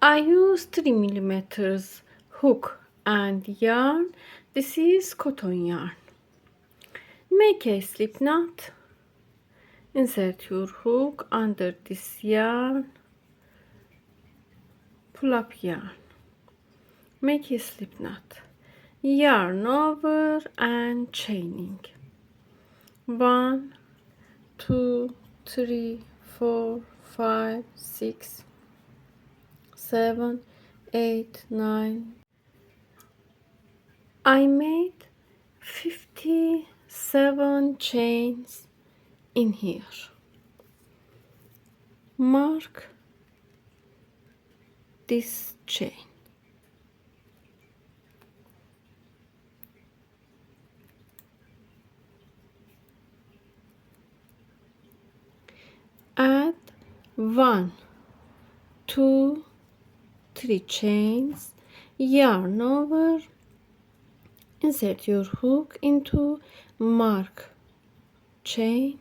I use 3 millimeters hook and yarn. This is cotton yarn. Make a slip knot. Insert your hook under this yarn. Pull up yarn. Make a slip knot. Yarn over and chaining. 1, 2, 3, 4, 5, 6, 7, 8, 9. I made 57 chains in here. Mark this chain. Add 1, 2, 3 chains, yarn over, insert your hook into mark chain,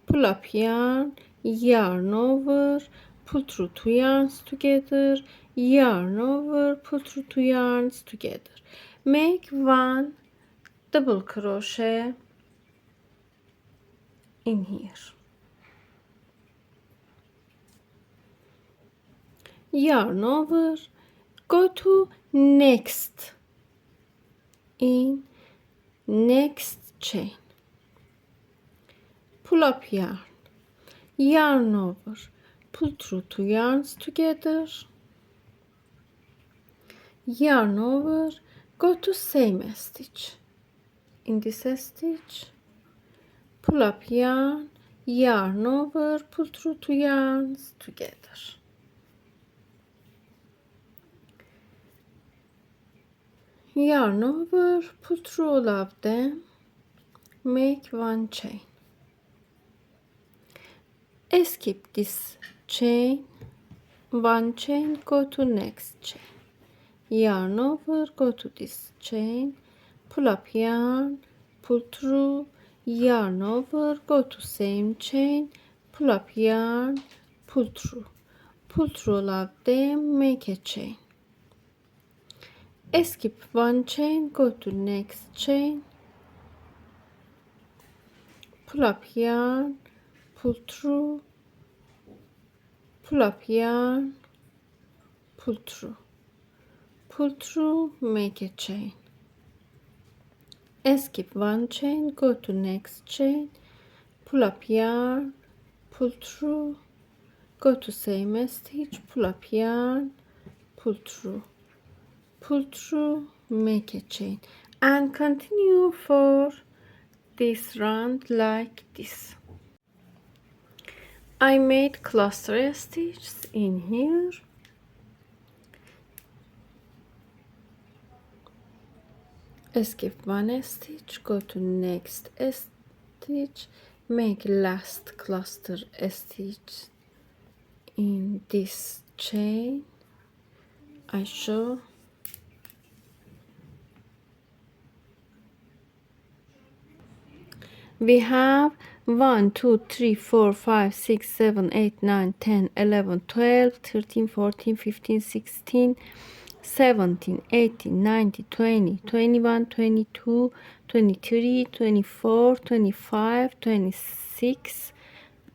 pull up yarn, yarn over, pull through 2 yarns together, yarn over, pull through 2 yarns together. Make 1 double crochet in here. Yarn over, go to next in next chain, pull up yarn, yarn over, pull through 2 yarns together, yarn over, go to same stitch. In this stitch, pull up yarn, yarn over, pull through 2 yarns together. Yarn over, pull through all of them, make 1 chain. Skip this chain, 1 chain, go to next chain. Yarn over, go to this chain, pull up yarn, pull through, yarn over, go to same chain, pull up yarn, pull through all of them, make a chain. Skip 1 chain, go to next chain, pull up yarn, pull through, pull up yarn, pull through, make a chain. Skip 1 chain, go to next chain, pull up yarn, pull through, go to same stitch, pull up yarn, pull through, make a chain, and continue for this round like this. I made cluster stitches in here. Skip 1 stitch, go to next stitch, make last cluster stitch in this chain. I show. We have 1, 2, 3, 4, 5, 6, 7, 8, 9, 10, 11, 12, 13, 14, 15, 16, 17, 18, 19, 20, 21, 22, 23, 24, 25, 26,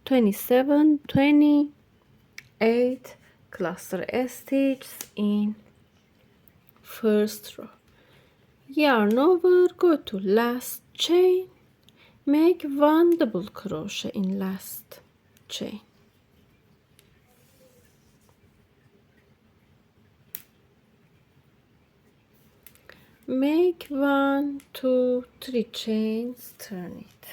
27, 28 cluster stitches in first row. Yarn over, go to last chain, make 1 double crochet in last chain. Make 1, 2, 3 chains, turn it.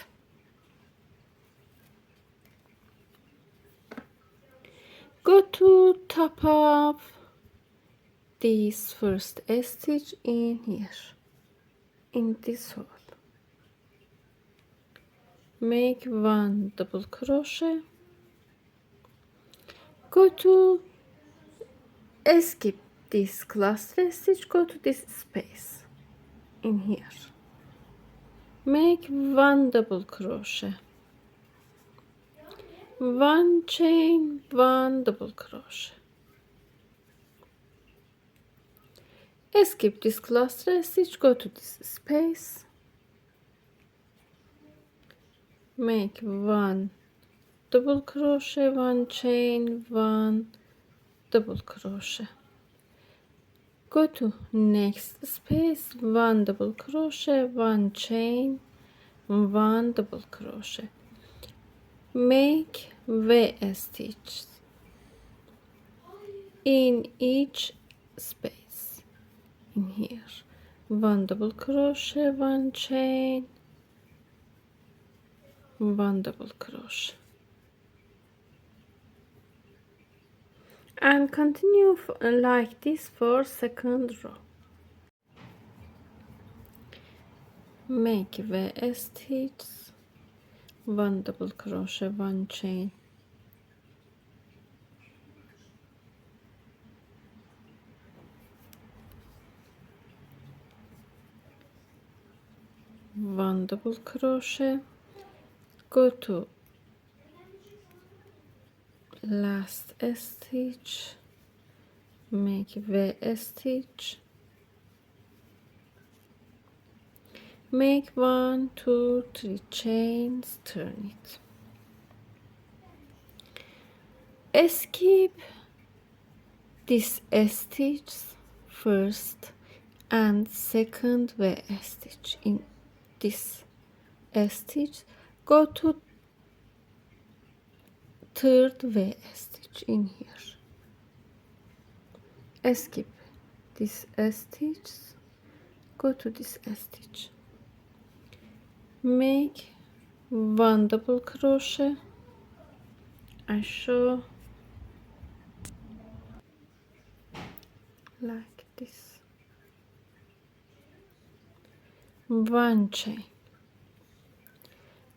Go to top of this first stitch in here, in this hole. Make 1 double crochet, go to skip this cluster stitch, go to this space in here, make 1 double crochet, 1 chain, 1 double crochet, Skip this cluster stitch, go to this space, make 1 double crochet, 1 chain, 1 double crochet, go to next space, 1 double crochet, 1 chain, 1 double crochet, make V stitch in each space. In here, 1 double crochet, 1 chain, 1 double crochet, and continue like this for second row. Make V stitch, 1 double crochet, 1 chain, 1 double crochet, go to last stitch, make V stitch, make 1 2 3 chains, turn it, skip this stitch first and second V stitch. In this stitch, go to third V stitch in here, skip this stitch, go to this stitch, make 1 double crochet, I show like this, 1 chain,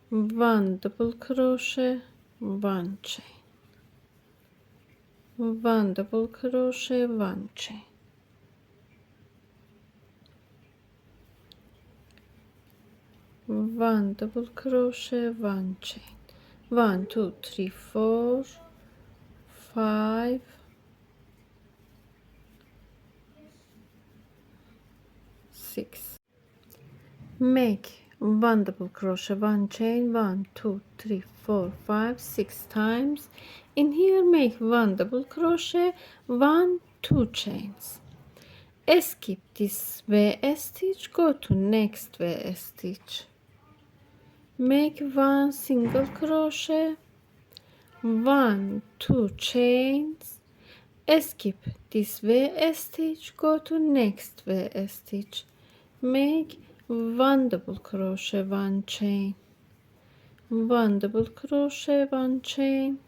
1 double crochet, 1 chain, 1 double crochet, 1 chain, 1 double crochet, 1 chain, 1 2 3 4 5 6, make 1 double crochet, 1 chain, 1 2 3 4 5 6 times. In here, make 1 double crochet, 1 2 chains, skip this V stitch, go to next V stitch, make 1 single crochet, 1 2 chains, skip this V stitch, go to next V stitch, make 1 double crochet, 1 chain, 1 double crochet, 1 chain,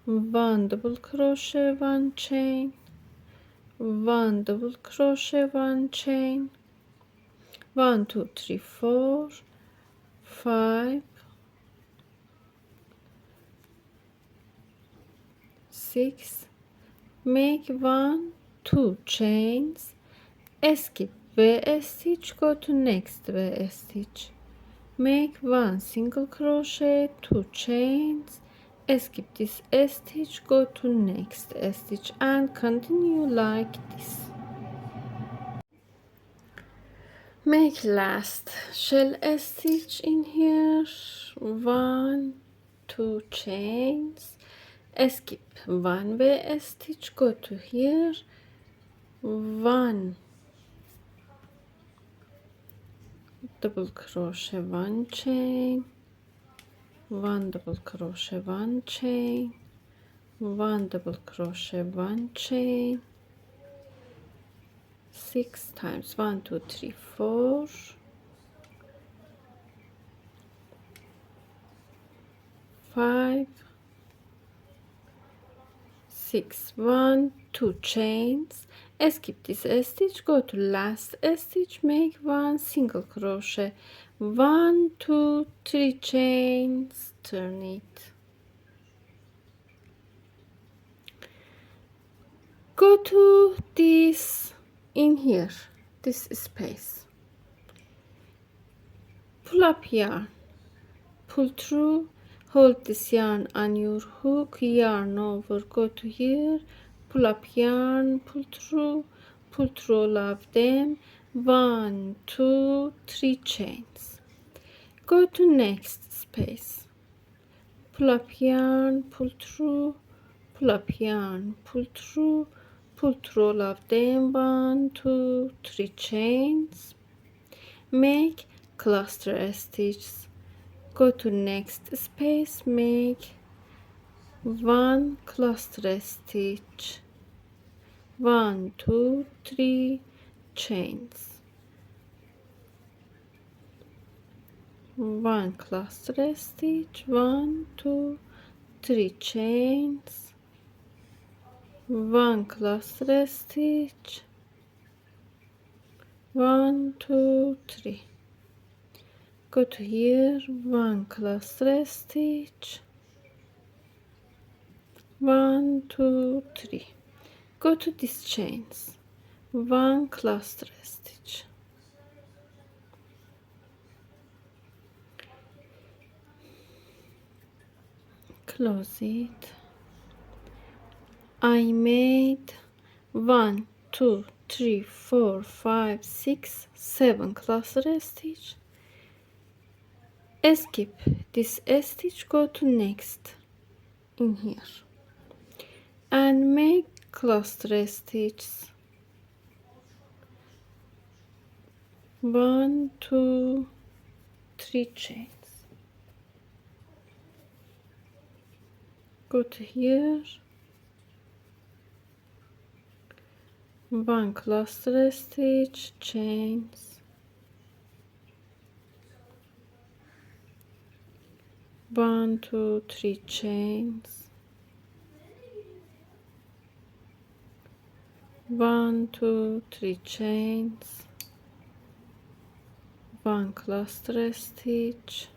1 double crochet, 1 chain, 1 double crochet, 1 chain, 1 2 3 4 5 6, make 1 2 chains, skip V stitch, go to next V stitch, make 1 single crochet, 2 chains, skip this stitch, go to next stitch, and continue like this. Make last shell stitch in here, 1 2 chains, skip 1 V stitch, go to here, 1 double crochet, 1 chain, 1 double crochet, 1 chain, 1 double crochet, 1 chain, 6 times, 1 2 3 4 5 6, 1 2 chains, skip this stitch, go to last stitch, make 1 single crochet, 1 2 3 chains, turn it, go to this in here, this space, pull up yarn, pull through, hold this yarn on your hook, yarn over, go to here, pull up yarn, pull through, pull through all of them, 1 2 3 chains. Go to next space, pull up yarn, pull through, pull up yarn, pull through all of them, 1 2 3 chains. Make cluster stitches. Go to next space, make 1 cluster stitch, 1 2 3 chains, 1 cluster stitch, 1 2 3 chains, 1 cluster stitch, 1 2 3. Go to here, 1 cluster stitch, 1 2 3. Go to these chains, 1 cluster stitch, close it. I made 1 2 3 4 5 6 7 cluster stitch. Skip this stitch, go to next in here and make cluster stitches, 1 2 3 chains. Go to here, 1 cluster stitch, chains, 1 2 3 chains, 1 2 3 chains, 1 cluster stitch,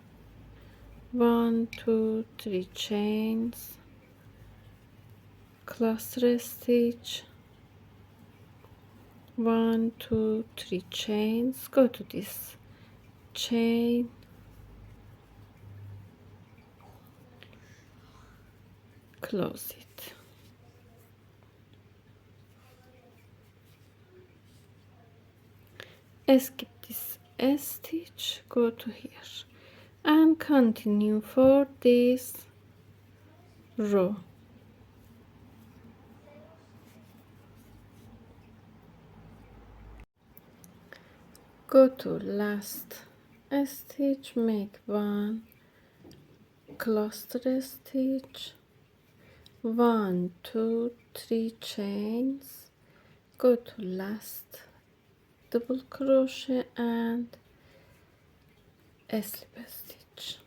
1 2 3 chains, cluster stitch, 1 2 3 chains. Go to this chain, close it. Skip this stitch, go to here and continue for this row. Go to last stitch, make 1 cluster stitch, 1 2 3 chains. Go to last double crochet and a slip stitch.